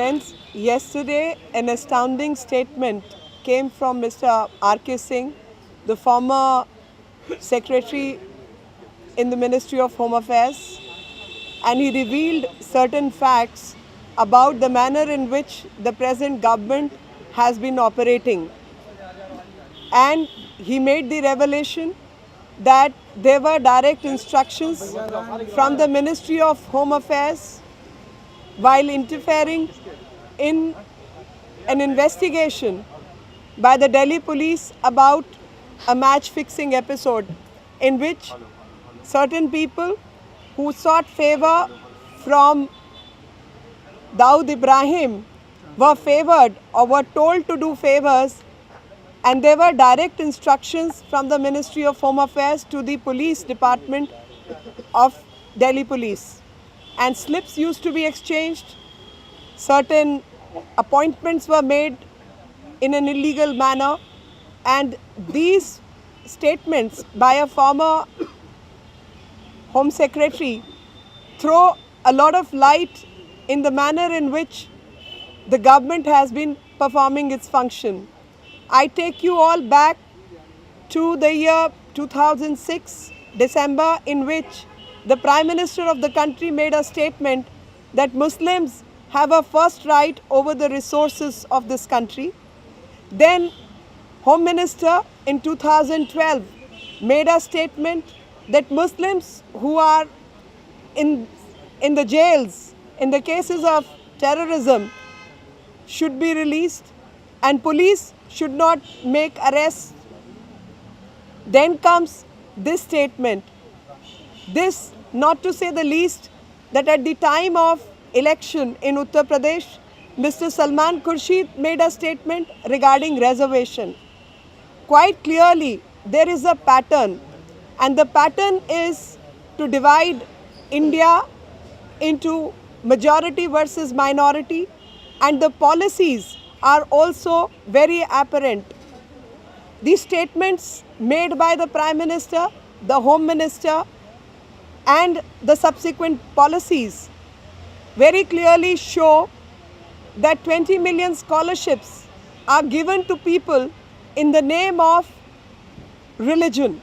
Friends, yesterday an astounding statement came from Mr. R.K. Singh, the former secretary in the Ministry of Home Affairs, and he revealed certain facts about the manner in which the present government has been operating. And he made the revelation that there were direct instructions from the Ministry of Home Affairs while interfering in an investigation by the Delhi police about a match-fixing episode in which certain people who sought favor from Dawood Ibrahim were favored or were told to do favors, and there were direct instructions from the Ministry of Home Affairs to the police department of Delhi police. And slips used to be exchanged, certain appointments were made in an illegal manner, and these statements by a former Home Secretary throw a lot of light in the manner in which the government has been performing its function. I take you all back to the year 2006, December, in which the Prime Minister of the country made a statement that Muslims have a first right over the resources of this country. Then Home Minister in 2012 made a statement that Muslims who are in the jails in the cases of terrorism should be released and police should not make arrests. Then comes this statement. This, not to say the least, that at the time of election in Uttar Pradesh, Mr. Salman Khurshid made a statement regarding reservation. Quite clearly, there is a pattern, and the pattern is to divide India into majority versus minority, and the policies are also very apparent. These statements made by the Prime Minister, the Home Minister, and the subsequent policies very clearly show that 20 million scholarships are given to people in the name of religion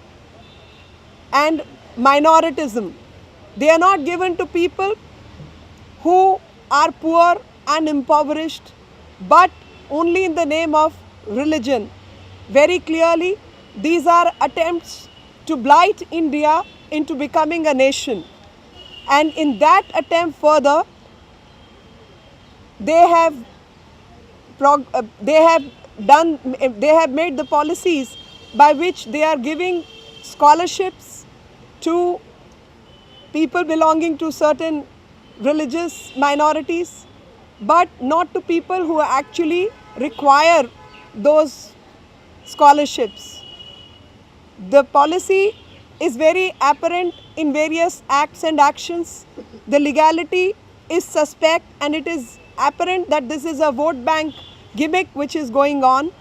and minoritism. They are not given to people who are poor and impoverished, but only in the name of religion. Very clearly, these are attempts to blight India into becoming a nation. And in that attempt further, they have made the policies by which they are giving scholarships to people belonging to certain religious minorities, but not to people who actually require those scholarships. The policy is very apparent in various acts and actions. The legality is suspect, and it is apparent that this is a vote bank gimmick which is going on.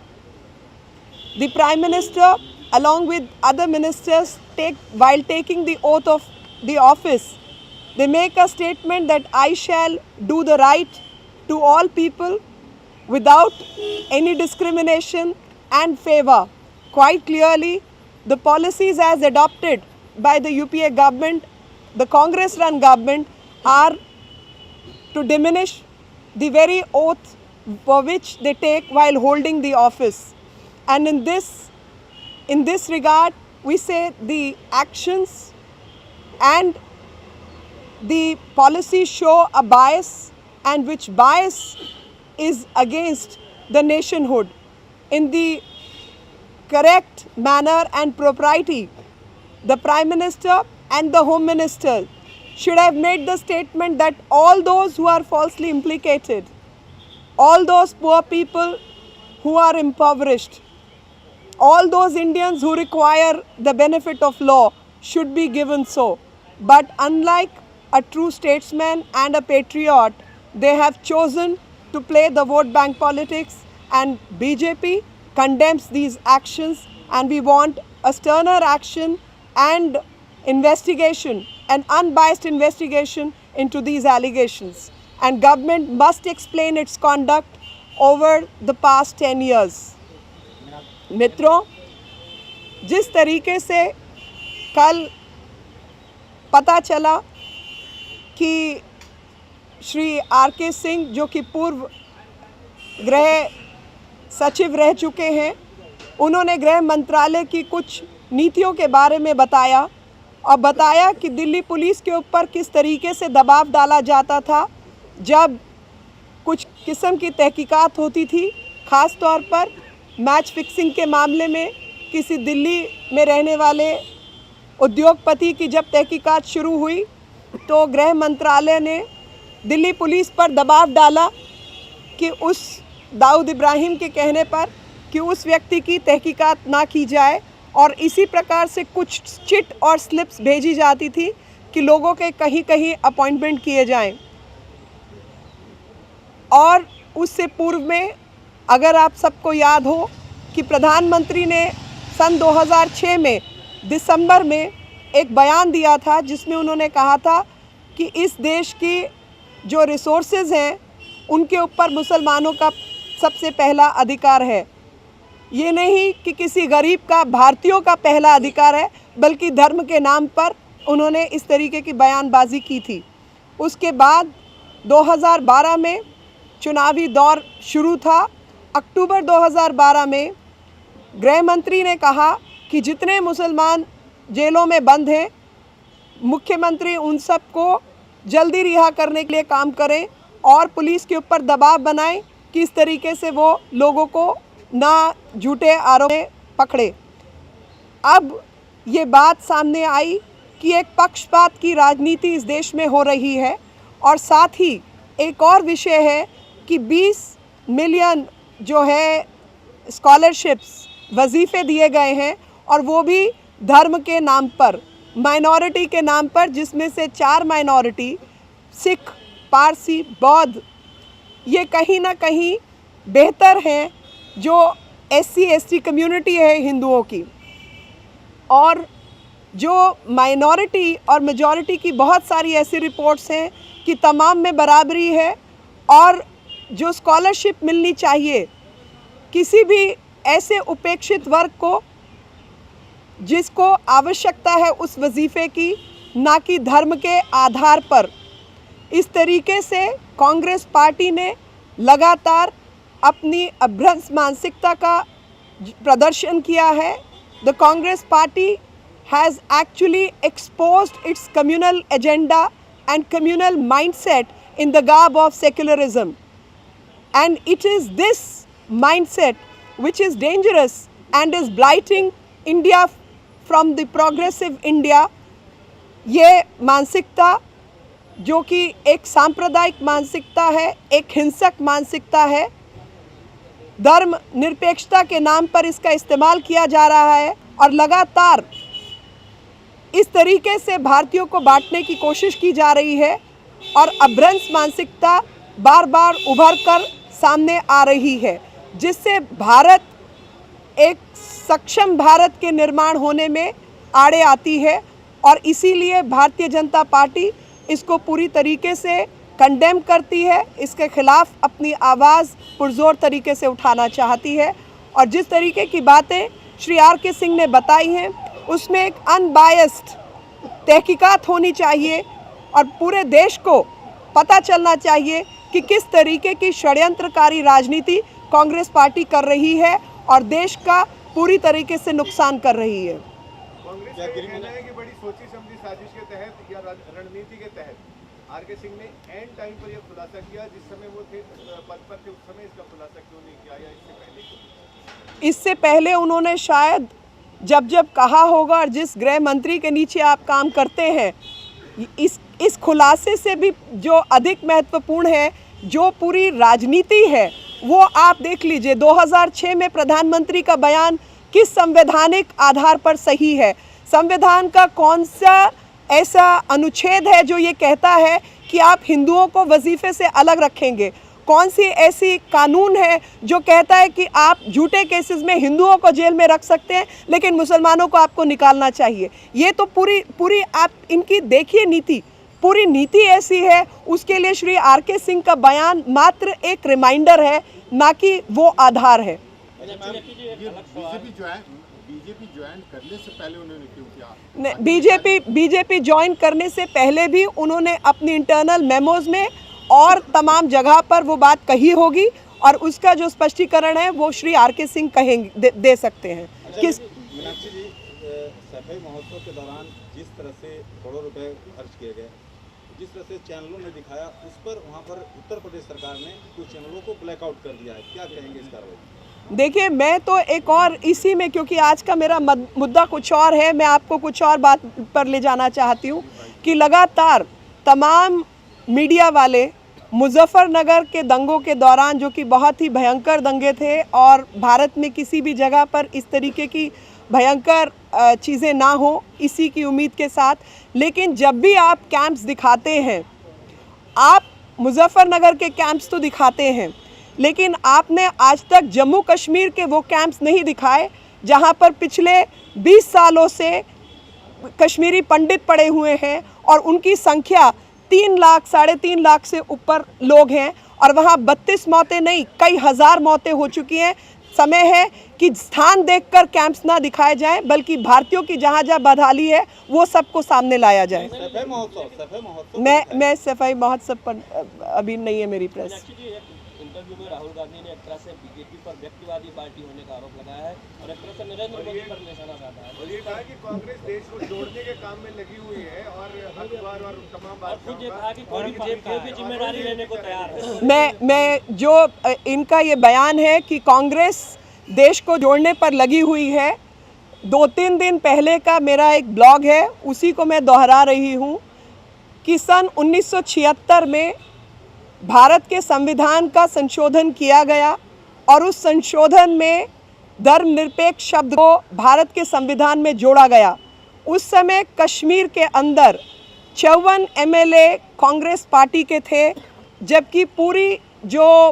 The Prime Minister, along with other ministers, while taking the oath of the office, they make a statement that I shall do the right to all people without any discrimination and favor. Quite clearly, the policies as adopted by the UPA government, the Congress-run government, are to diminish the very oath for which they take while holding the office. And in this regard, we say the actions and the policies show a bias, and which bias is against the nationhood. In the correct manner and propriety, the Prime Minister and the Home Minister should have made the statement that all those who are falsely implicated, all those poor people who are impoverished, all those Indians who require the benefit of law should be given so. But unlike a true statesman and a patriot, they have chosen to play the vote bank politics, and BJP condemns these actions, and we want a sterner action and investigation, an unbiased investigation into these allegations. and government must explain its conduct over the past 10 years. मित्रों, जिस तरीके से कल पता चला कि Shri R K. Singh जो कि पूर्व गृह सचिव रह चुके हैं, उन्होंने गृह मंत्रालय की कुछ नीतियों के बारे में बताया और बताया कि दिल्ली पुलिस के ऊपर किस तरीके से दबाव डाला जाता था जब कुछ किस्म की तहकीकात होती थी, ख़ास तौर पर मैच फिक्सिंग के मामले में किसी दिल्ली में रहने वाले उद्योगपति की जब तहकीकात शुरू हुई तो गृह मंत्रालय ने दिल्ली पुलिस पर दबाव डाला कि उस दाऊद इब्राहिम के कहने पर कि उस व्यक्ति की तहकीकात ना की जाए, और इसी प्रकार से कुछ चिट और स्लिप्स भेजी जाती थी कि लोगों के कहीं कहीं अपॉइंटमेंट किए जाएं। और उससे पूर्व में अगर आप सबको याद हो कि प्रधानमंत्री ने सन 2006 में दिसंबर में एक बयान दिया था जिसमें उन्होंने कहा था कि इस देश की जो रिसोर्सेज हैं उनके ऊपर मुसलमानों का सबसे पहला अधिकार है। ये नहीं कि किसी गरीब का, भारतीयों का पहला अधिकार है, बल्कि धर्म के नाम पर उन्होंने इस तरीके की बयानबाजी की थी। उसके बाद 2012 में चुनावी दौर शुरू था। अक्टूबर 2012 में गृह मंत्री ने कहा कि जितने मुसलमान जेलों में बंद हैं, मुख्यमंत्री उन सब को जल्दी रिहा करने के लिए काम करें और पुलिस के ऊपर दबाव बनाएं कि इस तरीके से वो लोगों को ना झूठे आरोप में पकड़े। अब ये बात सामने आई कि एक पक्षपात की राजनीति इस देश में हो रही है, और साथ ही एक और विषय है कि 20 मिलियन जो है स्कॉलरशिप्स, वजीफ़े दिए गए हैं, और वो भी धर्म के नाम पर, माइनॉरिटी के नाम पर, जिसमें से 4 माइनॉरिटी सिख, पारसी, बौद्ध, ये कहीं ना कहीं बेहतर हैं जो SC/ST कम्युनिटी है हिंदुओं की। और जो माइनॉरिटी और मेजॉरिटी की बहुत सारी ऐसी रिपोर्ट्स हैं कि तमाम में बराबरी है, और जो स्कॉलरशिप मिलनी चाहिए किसी भी ऐसे उपेक्षित वर्ग को जिसको आवश्यकता है उस वजीफ़े की, ना कि धर्म के आधार पर। इस तरीके से कांग्रेस पार्टी ने लगातार अपनी अभ्रंश मानसिकता का प्रदर्शन किया है। The Congress party has actually exposed it's communal agenda and communal mindset in the garb of secularism, and it is this mindset which is dangerous and is blighting India from the progressive India। ये मानसिकता जो कि एक सांप्रदायिक मानसिकता है, एक हिंसक मानसिकता है, धर्म निरपेक्षता के नाम पर इसका इस्तेमाल किया जा रहा है, और लगातार इस तरीके से भारतीयों को बांटने की कोशिश की जा रही है, और अभ्रंश मानसिकता बार बार उभर कर सामने आ रही है, जिससे भारत एक सक्षम भारत के निर्माण होने में आड़े आती है। और इसीलिए भारतीय जनता पार्टी इसको पूरी तरीके से कंडेम करती है, इसके खिलाफ अपनी आवाज़ पुरजोर तरीके से उठाना चाहती है। और जिस तरीके की बातें श्री आर.के. सिंह ने बताई हैं उसमें एक अनबायस्ड तहकीकात होनी चाहिए, और पूरे देश को पता चलना चाहिए कि किस तरीके की षड्यंत्रकारी राजनीति कांग्रेस पार्टी कर रही है और देश का पूरी तरीके से नुकसान कर रही है। कांग्रेस का कहना है कि बड़ी सोची समझी साजिश के तहत या रणनीति के तहत आर.के. सिंह ने एंड टाइम पर यह खुलासा किया, जिस समय वो थे पद पर थे उस समय इसका खुलासा क्यों नहीं किया, या इससे पहले उन्होंने शायद जब कहा होगा, और जिस गृह मंत्री के नीचे आप काम करते हैं, इस खुलासे से भी जो अधिक महत्वपूर्ण है, जो पूरी राजनीति है, वो आप देख लीजिए 2006 में प्रधानमंत्री का बयान किस संवैधानिक आधार पर सही है। संविधान का कौन सा ऐसा अनुच्छेद है जो ये कहता है कि आप हिंदुओं को वजीफे से अलग रखेंगे? कौन सी ऐसी कानून है जो कहता है कि आप झूठे केसेस में हिंदुओं को जेल में रख सकते हैं लेकिन मुसलमानों को आपको निकालना चाहिए? ये तो पूरी आप इनकी देखिए नीति पूरी नीति ऐसी है, उसके लिए श्री आर.के. सिंह का बयान मात्र एक रिमाइंडर है, ना कि वो आधार है। बीजेपी ज्वाइन करने से पहले उन्होंने क्यों किया? बीजेपी ज्वाइन करने से पहले भी उन्होंने अपनी इंटरनल मेमोज में और तमाम जगह पर वो बात कही होगी, और उसका जो स्पष्टीकरण है वो श्री आर.के. सिंह कहेंगे, दे सकते हैं। किस मीनाक्षी जी, सफाई महोत्सव के दौरान जिस तरह से करोड़ों रुपए खर्च किए गए, जिस तरह से चैनलों ने दिखाया, उस पर वहाँ पर उत्तर प्रदेश सरकार ने कुछ चैनलों को ब्लैकआउट कर दिया है, क्या कहेंगे इस कार्रवाई? देखिए, मैं तो एक और इसी में, क्योंकि आज का मेरा मुद्दा कुछ और है, मैं आपको कुछ और बात पर ले जाना चाहती हूँ कि लगातार तमाम मीडिया वाले मुजफ्फरनगर के दंगों के दौरान, जो कि बहुत ही भयंकर दंगे थे और भारत में किसी भी जगह पर इस तरीके की भयंकर चीज़ें ना हो, इसी की उम्मीद के साथ, लेकिन जब भी आप कैंप्स दिखाते हैं, आप मुजफ्फरनगर के कैंप्स तो दिखाते हैं, लेकिन आपने आज तक जम्मू कश्मीर के वो कैंप्स नहीं दिखाए जहां पर पिछले 20 सालों से कश्मीरी पंडित पड़े हुए हैं और उनकी संख्या 3 लाख, 3.5 लाख से ऊपर लोग हैं, और वहां 32 मौतें नहीं, कई हज़ार मौतें हो चुकी हैं। समय है कि स्थान देखकर कैंप्स ना दिखाए जाएं, बल्कि भारतीयों की जहां जहां बदहाली है वो सबको सामने लाया जाए। सफाई महोत्सव मैं सफाई महोत्सव पर अभी नहीं है मेरी प्रेस। इंटरव्यू में राहुल गांधी ने एक तरह से बीजेपी पर व्यक्तिवादी पार्टी होने का आरोप लगाया है और एक तरह से नरेंद्र मोदी पर निशाना साधा है, और ये कहा कि कांग्रेस देश को जोड़ने के काम में लगी हुई है और अखबार और तमाम बात खुद ये कहा कि कोई भी जिम्मेदारी लेने को तैयार है। मैं जो इनका ये बयान है कि कांग्रेस देश को जोड़ने पर लगी हुई है, 2-3 दिन पहले का मेरा एक ब्लॉग है, उसी को मैं दोहरा रही हूँ कि सन 1976 में भारत के संविधान का संशोधन किया गया और उस संशोधन में धर्मनिरपेक्ष शब्द को भारत के संविधान में जोड़ा गया। उस समय कश्मीर के अंदर 54 एमएलए कांग्रेस पार्टी के थे, जबकि पूरी जो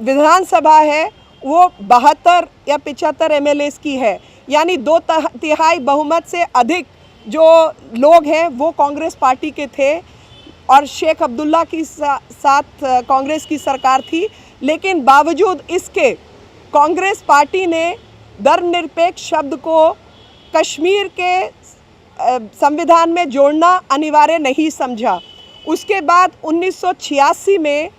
विधानसभा है वो 72 या 75 एमएलएस की है, यानी 2/3 बहुमत से अधिक जो लोग हैं वो कांग्रेस पार्टी के थे, और शेख अब्दुल्ला की साथ कांग्रेस की सरकार थी। लेकिन बावजूद इसके कांग्रेस पार्टी ने धर्मनिरपेक्ष शब्द को कश्मीर के संविधान में जोड़ना अनिवार्य नहीं समझा। उसके बाद 1986 में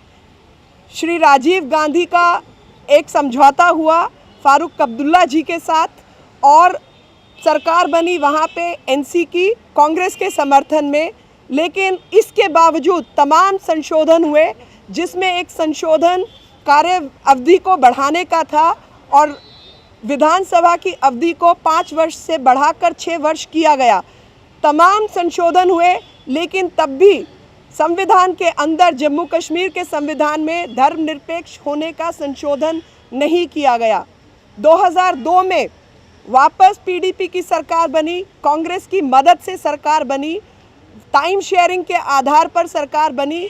श्री राजीव गांधी का एक समझौता हुआ फारूक अब्दुल्ला जी के साथ, और सरकार बनी वहाँ पे एनसी की कांग्रेस के समर्थन में। लेकिन इसके बावजूद तमाम संशोधन हुए, जिसमें एक संशोधन कार्य अवधि को बढ़ाने का था और विधानसभा की अवधि को 5 वर्ष से बढ़ाकर 6 वर्ष किया गया। तमाम संशोधन हुए, लेकिन तब भी संविधान के अंदर, जम्मू कश्मीर के संविधान में धर्मनिरपेक्ष होने का संशोधन नहीं किया गया। 2002 में वापस पीडीपी की सरकार बनी, कांग्रेस की मदद से सरकार बनी, टाइम शेयरिंग के आधार पर सरकार बनी,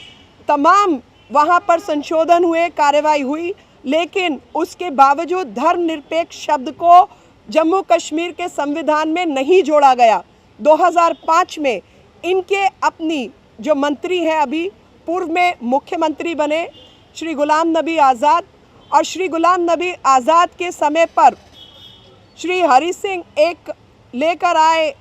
तमाम वहाँ पर संशोधन हुए, कार्रवाई हुई, लेकिन उसके बावजूद धर्मनिरपेक्ष शब्द को जम्मू कश्मीर के संविधान में नहीं जोड़ा गया। 2005 में इनके अपनी जो मंत्री हैं, अभी पूर्व में मुख्यमंत्री बने श्री गुलाम नबी आज़ाद, और श्री गुलाम नबी आज़ाद के समय पर श्री हरि सिंह एक लेकर आए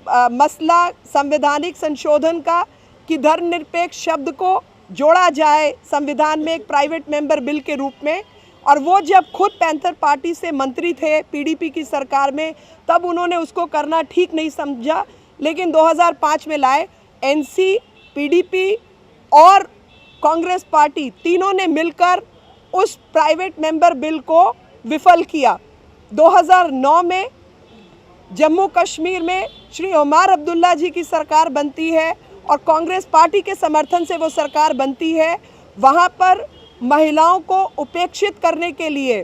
मसला संवैधानिक संशोधन का कि धर्मनिरपेक्ष शब्द को जोड़ा जाए संविधान में एक प्राइवेट मेंबर बिल के रूप में। और वो जब खुद पैंथर पार्टी से मंत्री थे पीडीपी की सरकार में, तब उन्होंने उसको करना ठीक नहीं समझा, लेकिन 2005 में लाए। एनसी, पीडीपी और कांग्रेस पार्टी तीनों ने मिलकर उस प्राइवेट मेंबर बिल को विफल किया। 2009 में जम्मू कश्मीर में श्री उमर अब्दुल्ला जी की सरकार बनती है और कांग्रेस पार्टी के समर्थन से वो सरकार बनती है। वहाँ पर महिलाओं को उपेक्षित करने के लिए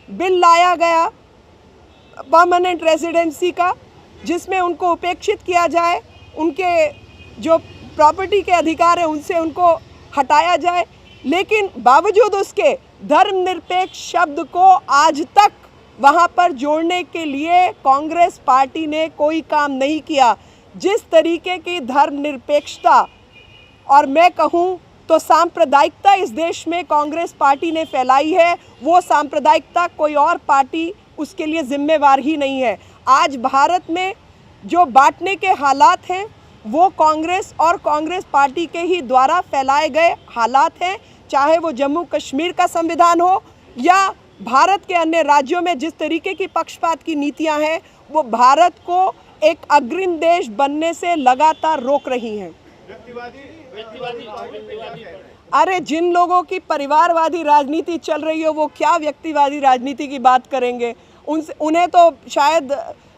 बिल लाया गया परमानेंट रेजिडेंसी का, जिसमें उनको उपेक्षित किया जाए, उनके जो प्रॉपर्टी के अधिकार हैं उनसे उनको हटाया जाए। लेकिन बावजूद उसके धर्मनिरपेक्ष शब्द को आज तक वहाँ पर जोड़ने के लिए कांग्रेस पार्टी ने कोई काम नहीं किया। जिस तरीके की धर्मनिरपेक्षता और मैं कहूँ तो सांप्रदायिकता इस देश में कांग्रेस पार्टी ने फैलाई है, वो सांप्रदायिकता कोई और पार्टी उसके लिए जिम्मेवार ही नहीं है। आज भारत में जो बांटने के हालात हैं वो कांग्रेस और कांग्रेस पार्टी के ही द्वारा फैलाए गए हालात हैं, चाहे वो जम्मू कश्मीर का संविधान हो या भारत के अन्य राज्यों में जिस तरीके की पक्षपात की नीतियां हैं वो भारत को एक अग्रणी देश बनने से लगातार रोक रही हैं। अरे जिन लोगों की परिवारवादी राजनीति चल रही हो वो क्या व्यक्तिवादी राजनीति की बात करेंगे? उन्हें तो शायद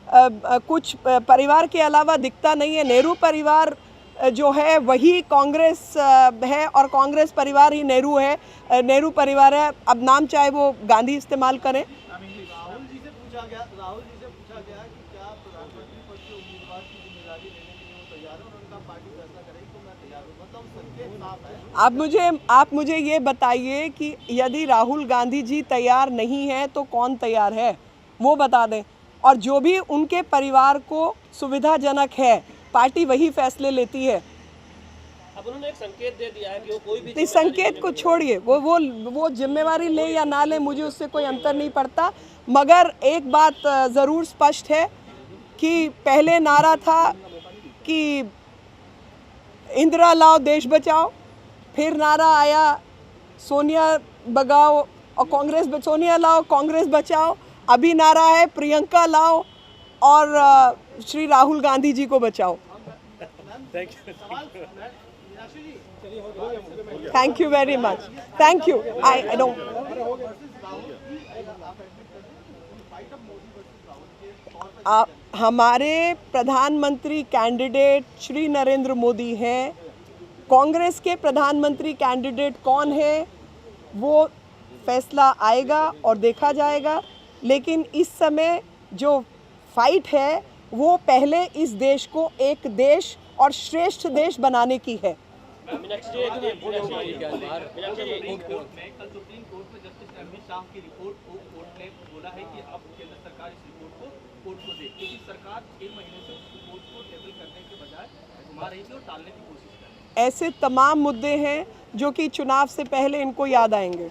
कुछ परिवार के अलावा दिखता नहीं है। नेहरू परिवार जो है वही कांग्रेस है और कांग्रेस परिवार ही नेहरू है, नेहरू परिवार है। अब नाम चाहे वो गांधी इस्तेमाल करें। राहुल जी से पूछा गया कि क्या प्रधानमंत्री पद के उम्मीदवार की जिम्मेदारी लेने के लिए वो तैयार है, और उनका पार्टी फैसला करेगी तो मैं तैयार हूँ। मतलब संकेत साफ है। आप मुझे ये बताइए कि यदि राहुल गांधी जी तैयार नहीं है तो कौन तैयार है वो बता दें, और जो भी उनके परिवार को सुविधाजनक है पार्टी वही फैसले लेती है। अब उन्होंने एक संकेत दे दिया है कि वो कोई भी तो संकेत को छोड़िए, वो जिम्मेवारी ले या ना ले मुझे उससे कोई अंतर नहीं पड़ता, मगर एक बात ज़रूर स्पष्ट है कि पहले नारा था कि इंदिरा लाओ देश बचाओ, फिर नारा आया सोनिया भगाओ और कांग्रेस, सोनिया लाओ कांग्रेस बचाओ, अभी नारा है प्रियंका लाओ और श्री राहुल गांधी जी को बचाओ। Thank you very much, thank you. I don't, हमारे प्रधानमंत्री कैंडिडेट श्री नरेंद्र मोदी हैं। कांग्रेस के प्रधानमंत्री कैंडिडेट कौन है वो फैसला आएगा और देखा जाएगा, लेकिन इस समय जो फाइट है वो पहले इस देश को एक देश और श्रेष्ठ देश बनाने की है। बोला है कि अब केंद्र सरकार इस रिपोर्ट को कोर्ट को दे, क्योंकि सरकार 6 महीने से उस रिपोर्ट को टेबल करने के बजाय घुमा रही थी और टालने की कोशिश कर रही है। ऐसे तमाम मुद्दे हैं जो कि चुनाव से पहले इनको याद आएंगे।